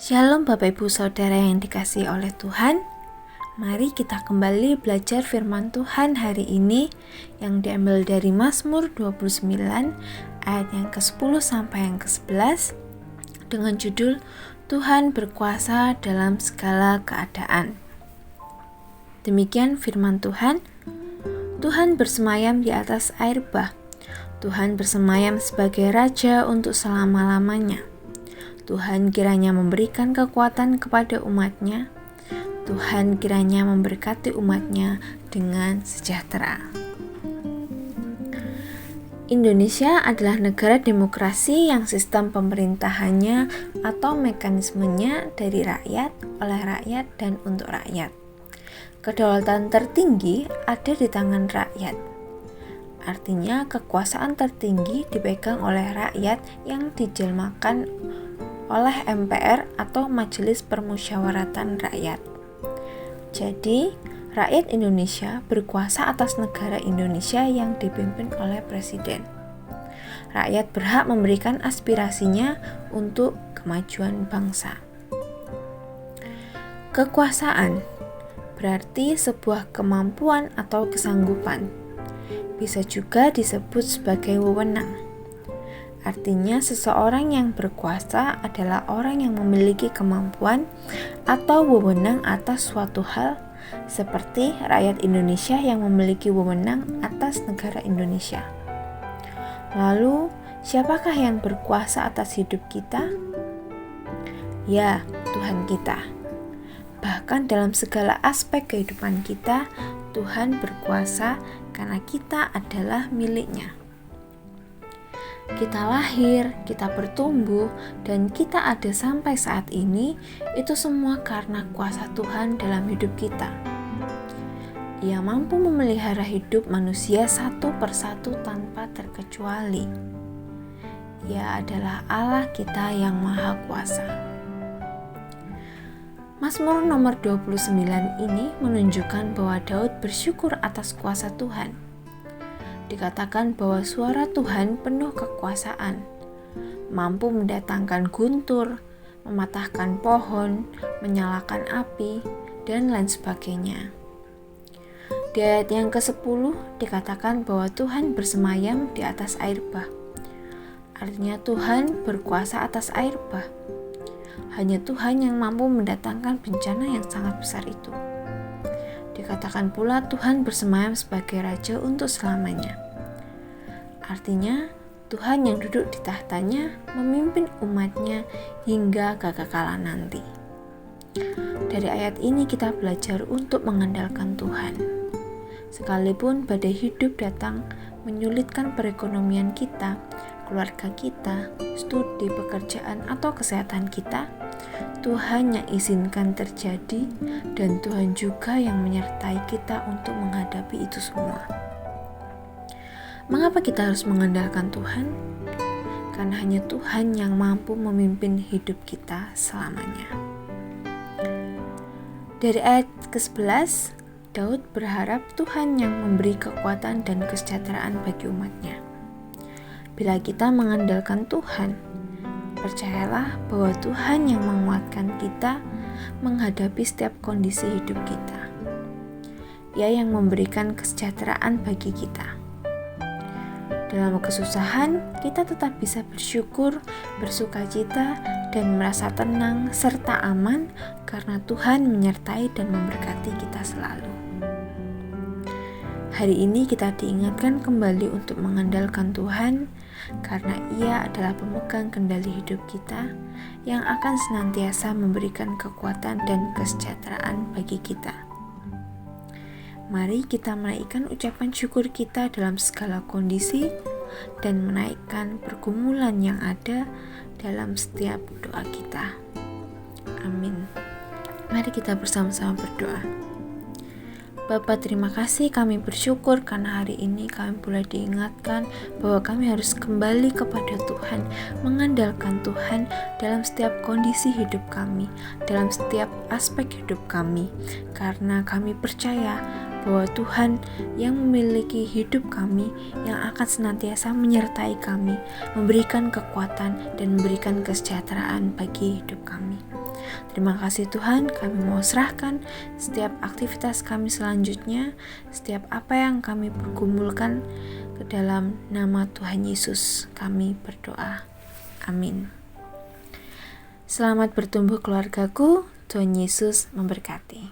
Shalom Bapak Ibu Saudara yang dikasihi oleh Tuhan. Mari kita kembali belajar firman Tuhan hari ini yang diambil dari Mazmur 29 ayat yang ke-10 sampai yang ke-11 dengan judul Tuhan berkuasa dalam segala keadaan. Demikian firman Tuhan. Tuhan bersemayam di atas air bah. Tuhan bersemayam sebagai Raja untuk selama-lamanya. Tuhan kiranya memberikan kekuatan kepada umat-Nya. Tuhan kiranya memberkati umat-Nya dengan sejahtera. Indonesia adalah negara demokrasi yang sistem pemerintahannya atau mekanismenya dari rakyat, oleh rakyat, dan untuk rakyat. Kedaulatan tertinggi ada di tangan rakyat. Artinya kekuasaan tertinggi dipegang oleh rakyat yang dijelmakan oleh MPR atau Majelis Permusyawaratan Rakyat. Jadi, rakyat Indonesia berkuasa atas negara Indonesia yang dipimpin oleh presiden. Rakyat berhak memberikan aspirasinya untuk kemajuan bangsa. Kekuasaan berarti sebuah kemampuan atau kesanggupan. Bisa juga disebut sebagai wewenang. Artinya seseorang yang berkuasa adalah orang yang memiliki kemampuan atau wewenang atas suatu hal, seperti rakyat Indonesia yang memiliki wewenang atas negara Indonesia. Lalu, siapakah yang berkuasa atas hidup kita? Ya, Tuhan kita. Bahkan dalam segala aspek kehidupan kita, Tuhan berkuasa karena kita adalah milik-Nya. Kita lahir, kita bertumbuh, dan kita ada sampai saat ini, itu semua karena kuasa Tuhan dalam hidup kita. Ia mampu memelihara hidup manusia satu persatu tanpa terkecuali. Ia adalah Allah kita yang Maha Kuasa. Mazmur nomor 29 ini menunjukkan bahwa Daud bersyukur atas kuasa Tuhan. Dikatakan bahwa suara Tuhan penuh kekuasaan, mampu mendatangkan guntur, mematahkan pohon, menyalakan api, dan lain sebagainya. Di ayat yang ke-10 dikatakan bahwa Tuhan bersemayam di atas air bah. Artinya Tuhan berkuasa atas air bah. Hanya Tuhan yang mampu mendatangkan bencana yang sangat besar itu. Dikatakan pula Tuhan bersemayam sebagai Raja untuk selamanya. Artinya Tuhan yang duduk di tahtanya memimpin umat-Nya hingga kekekalan nanti. Dari ayat ini kita belajar untuk mengandalkan Tuhan. Sekalipun badai hidup datang menyulitkan perekonomian kita, keluarga kita, studi, pekerjaan, atau kesehatan kita, Tuhan yang izinkan terjadi dan Tuhan juga yang menyertai kita untuk menghadapi itu semua. Mengapa kita harus mengandalkan Tuhan? Karena hanya Tuhan yang mampu memimpin hidup kita selamanya. Dari ayat ke-11, Daud berharap Tuhan yang memberi kekuatan dan kesejahteraan bagi umat-Nya. Bila kita mengandalkan Tuhan, percayalah bahwa Tuhan yang menguatkan kita menghadapi setiap kondisi hidup kita. Ia yang memberikan kesejahteraan bagi kita. Dalam kesusahan, kita tetap bisa bersyukur, bersukacita, dan merasa tenang serta aman karena Tuhan menyertai dan memberkati kita selalu. Hari ini kita diingatkan kembali untuk mengandalkan Tuhan karena Ia adalah pemegang kendali hidup kita yang akan senantiasa memberikan kekuatan dan kesejahteraan bagi kita. Mari kita menaikkan ucapan syukur kita dalam segala kondisi dan menaikkan pergumulan yang ada dalam setiap doa kita. Amin. Mari kita bersama-sama berdoa. Bapa, terima kasih, kami bersyukur karena hari ini kami boleh diingatkan bahwa kami harus kembali kepada Tuhan, mengandalkan Tuhan dalam setiap kondisi hidup kami, dalam setiap aspek hidup kami, karena kami percaya bahwa Tuhan yang memiliki hidup kami, yang akan senantiasa menyertai kami, memberikan kekuatan dan memberikan kesejahteraan bagi hidup kami. Terima kasih Tuhan, kami mau serahkan setiap aktivitas kami selanjutnya, setiap apa yang kami pergumulkan ke dalam nama Tuhan Yesus. Kami berdoa. Amin. Selamat bertumbuh keluargaku, Tuhan Yesus memberkati.